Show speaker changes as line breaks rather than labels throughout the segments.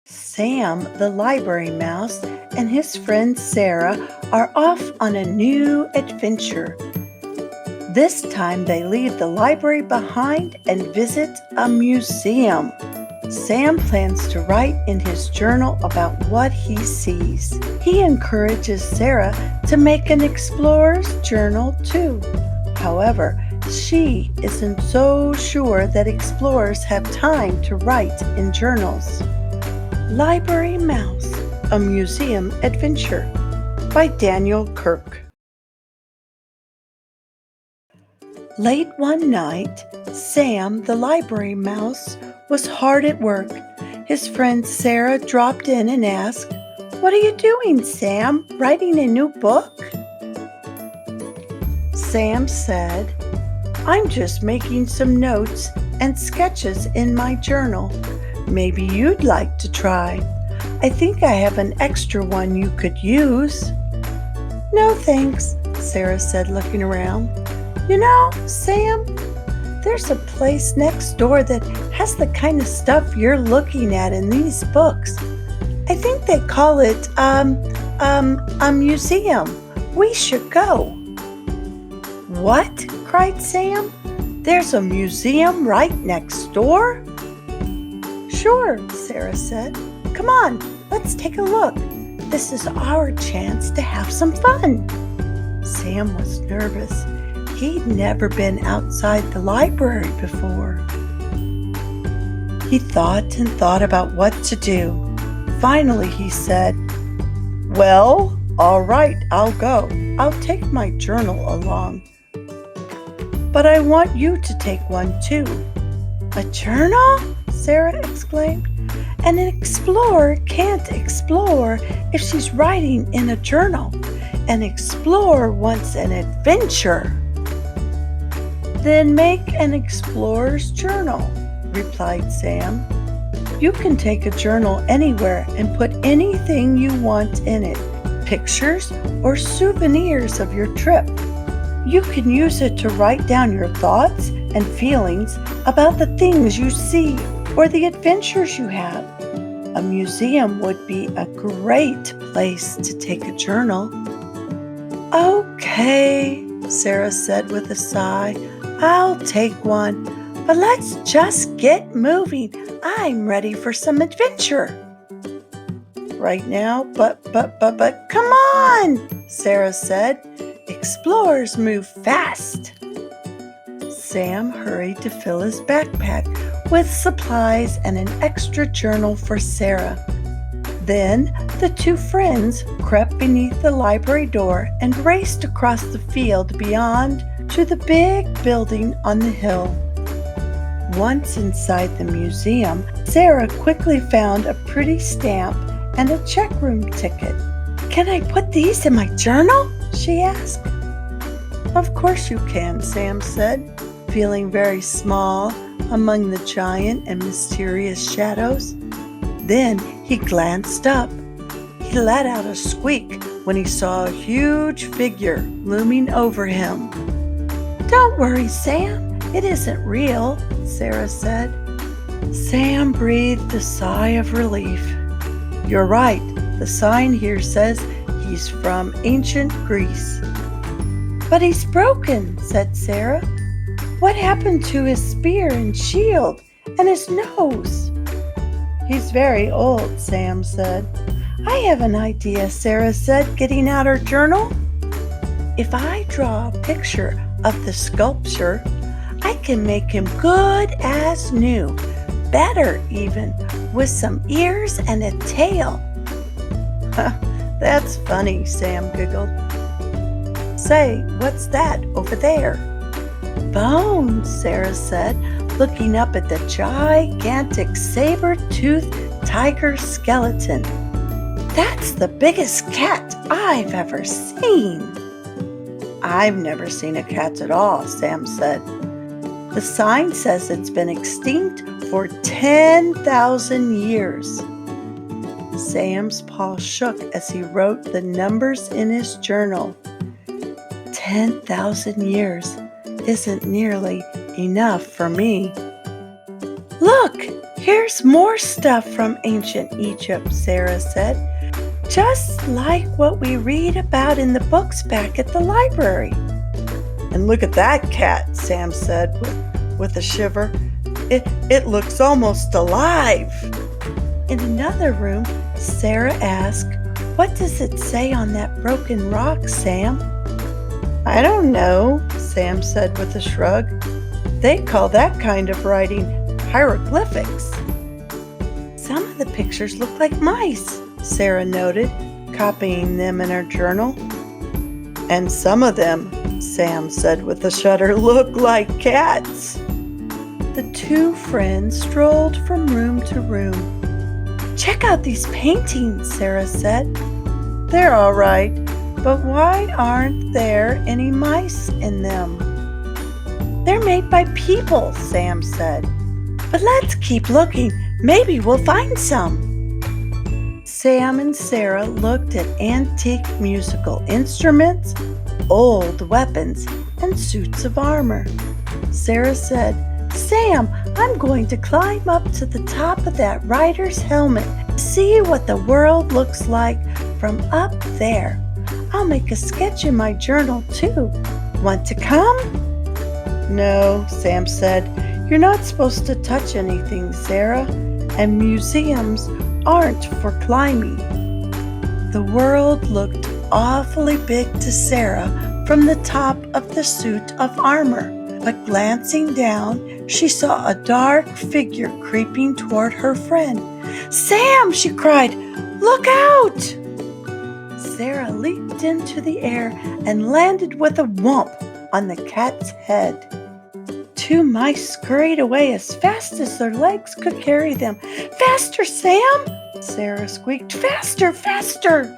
Sam, the library mouse, and his friend Sarah are off on a new adventure. This time they leave the library behind and visit a museum. Sam plans to write in his journal about what he sees. He encourages Sarah to make an explorer's journal too. However, she isn't so sure that explorers have time to write in journals. Library Mouse, a Museum Adventure by Daniel Kirk. Late one night, Sam, the library mouse, was hard at work. His friend Sarah dropped in and asked, "What are you doing, Sam? Writing a new book?" Sam said, "I'm just making some notes and sketches in my journal. Maybe you'd like to try. I think I have an extra one you could use." "No thanks," Sarah said, looking around. "You know, Sam, there's a place next door that has the kind of stuff you're looking at in these books. I think they call it, a museum. We should go." "What?" cried Sam. "There's a museum right next door?" "Sure," Sarah said. "Come on, let's take a look. This is our chance to have some fun." Sam was nervous. He'd never been outside the library before. He thought and thought about what to do. Finally, he said, "Well, all right, I'll go. I'll take my journal along. But I want you to take one too." "A journal?" Sarah exclaimed. "An explorer can't explore if she's writing in a journal. An explorer wants an adventure." "Then make an explorer's journal," replied Sam. "You can take a journal anywhere and put anything you want in it, pictures or souvenirs of your trip. You can use it to write down your thoughts and feelings about the things you see or the adventures you have. A museum would be a great place to take a journal." "Okay," Sarah said with a sigh. "I'll take one, but let's just get moving. I'm ready for some adventure." "Right now, but, come on," Sarah said. "Explorers move fast." Sam hurried to fill his backpack with supplies and an extra journal for Sarah. Then the two friends crept beneath the library door and raced across the field beyond to the big building on the hill. Once inside the museum, Sarah quickly found a pretty stamp and a check room ticket. "Can I put these in my journal?" she asked. "Of course you can," Sam said, feeling very small among the giant and mysterious shadows. Then he glanced up. He let out a squeak when he saw a huge figure looming over him. "Don't worry, Sam. It isn't real," Sarah said. Sam breathed a sigh of relief. "You're right. The sign here says he's from ancient Greece." "But he's broken," said Sarah. "What happened to his spear and shield and his nose?" "He's very old," Sam said. "I have an idea," Sarah said, getting out her journal. "If I draw a picture of the sculpture, I can make him good as new, better even, with some ears and a tail." "That's funny," Sam giggled. "Say, what's that over there?" "Bones," Sarah said, looking up at the gigantic saber-toothed tiger skeleton. "That's the biggest cat I've ever seen." "I've never seen a cat at all," Sam said. "The sign says it's been extinct for 10,000 years. Sam's paw shook as he wrote the numbers in his journal. 10,000 years isn't nearly enough for me. "Look, Here's more stuff from ancient Egypt, Sarah said. Just like what we read about in the books back at the library. And look at that cat, Sam said with a shiver. It looks almost alive. In another room, Sarah asked, "What does it say on that broken rock, Sam?" "I don't know," Sam said with a shrug. "They call that kind of writing hieroglyphics." "Some of the pictures look like mice," Sarah noted, copying them in her journal. "And some of them," Sam said with a shudder, "look like cats." The two friends strolled from room to room. "Check out these paintings," Sarah said. "They're all right, but why aren't there any mice in them?" "They're made by people," Sam said. "But let's keep looking. Maybe we'll find some." Sam and Sarah looked at antique musical instruments, old weapons, and suits of armor. Sarah said, "Sam, I'm going to climb up to the top of that rider's helmet to see what the world looks like from up there. I'll make a sketch in my journal too. Want to come?" "No," Sam said. "You're not supposed to touch anything, Sarah, and museums aren't for climbing." The world looked awfully big to Sarah from the top of the suit of armor, but glancing down, she saw a dark figure creeping toward her friend. "Sam!" she cried. "Look out!" Sarah leaped into the air and landed with a whomp on the cat's head. Two mice scurried away as fast as their legs could carry them. "Faster, Sam!" Sarah squeaked. "Faster, faster!"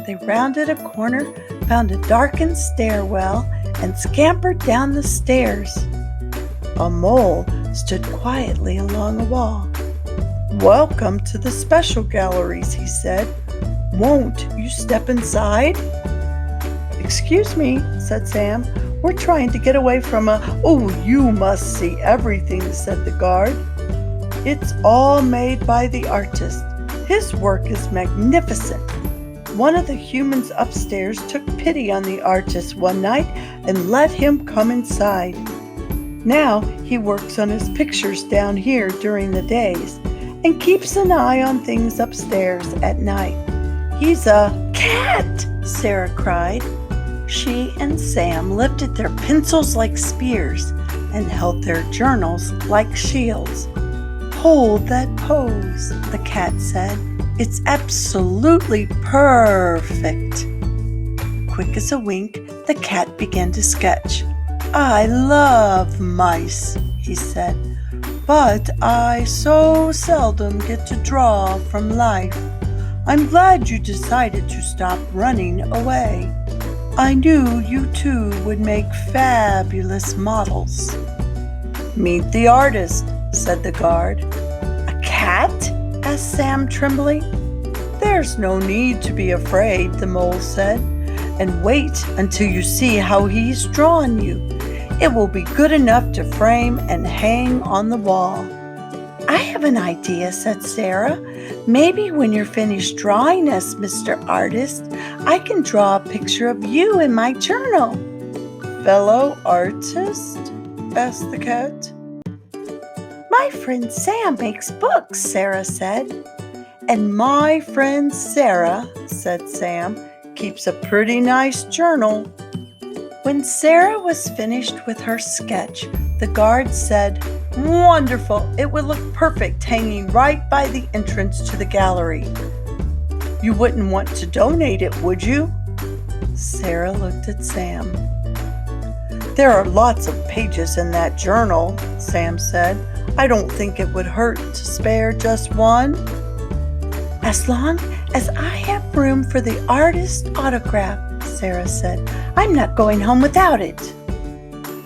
They rounded a corner, found a darkened stairwell, and scampered down the stairs. A mole stood quietly along a wall. "Welcome to the special galleries," he said. "Won't you step inside?" "Excuse me," said Sam. "We're trying to get away from a—" "Oh, you must see everything," said the guard. "It's all made by the artist. His work is magnificent. One of the humans upstairs took pity on the artist one night and let him come inside. Now he works on his pictures down here during the days and keeps an eye on things upstairs at night. He's a—" "Cat!" Sarah cried. She and Sam lifted their pencils like spears and held their journals like shields. "Hold that pose," the cat said. "It's absolutely perfect." Quick as a wink, the cat began to sketch. "I love mice," he said, "but I so seldom get to draw from life. I'm glad you decided to stop running away. I knew you two would make fabulous models." "Meet the artist," said the guard. "A cat?" asked Sam, trembling. "There's no need to be afraid," the mole said, "and wait until you see how he's drawn you. It will be good enough to frame and hang on the wall." "I have an idea," said Sarah. "Maybe when you're finished drawing us, Mr. Artist, I can draw a picture of you in my journal." "Fellow artist?" asked the cat. "My friend Sam makes books," Sarah said. "And my friend Sarah," said Sam, "keeps a pretty nice journal." When Sarah was finished with her sketch, the guard said, "Wonderful! It would look perfect hanging right by the entrance to the gallery. You wouldn't want to donate it, would you?" Sarah looked at Sam. "There are lots of pages in that journal," Sam said. "I don't think it would hurt to spare just one." "As long as I have room for the artist's autograph," Sarah said. "I'm not going home without it."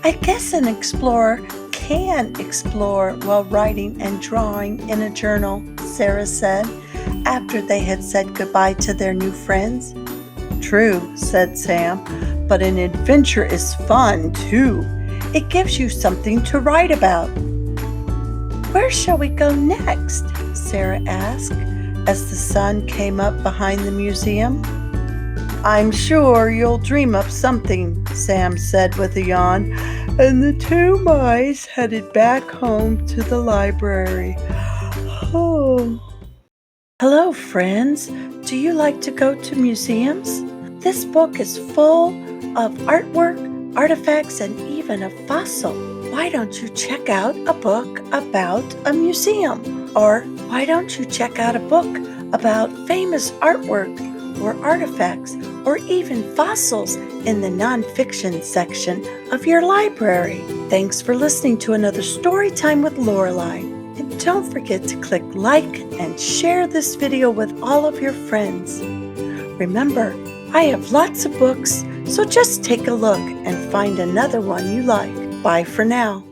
"I guess an explorer can explore while writing and drawing in a journal," Sarah said, after they had said goodbye to their new friends. "True," said Sam, "but an adventure is fun, too. It gives you something to write about." Where shall we go next? Sarah asked as the sun came up behind the museum. I'm sure you'll dream up something, Sam said with a yawn, and the two mice headed back home to the library. Oh. Hello, friends. Do you like to go to museums? This book is full of artwork, artifacts, and even a fossil. Why don't you check out a book about a museum? Or why don't you check out a book about famous artwork or artifacts or even fossils in the nonfiction section of your library? Thanks for listening to another Story Time with Lorelei. And don't forget to click like and share this video with all of your friends. Remember, I have lots of books, so just take a look and find another one you like. Bye for now.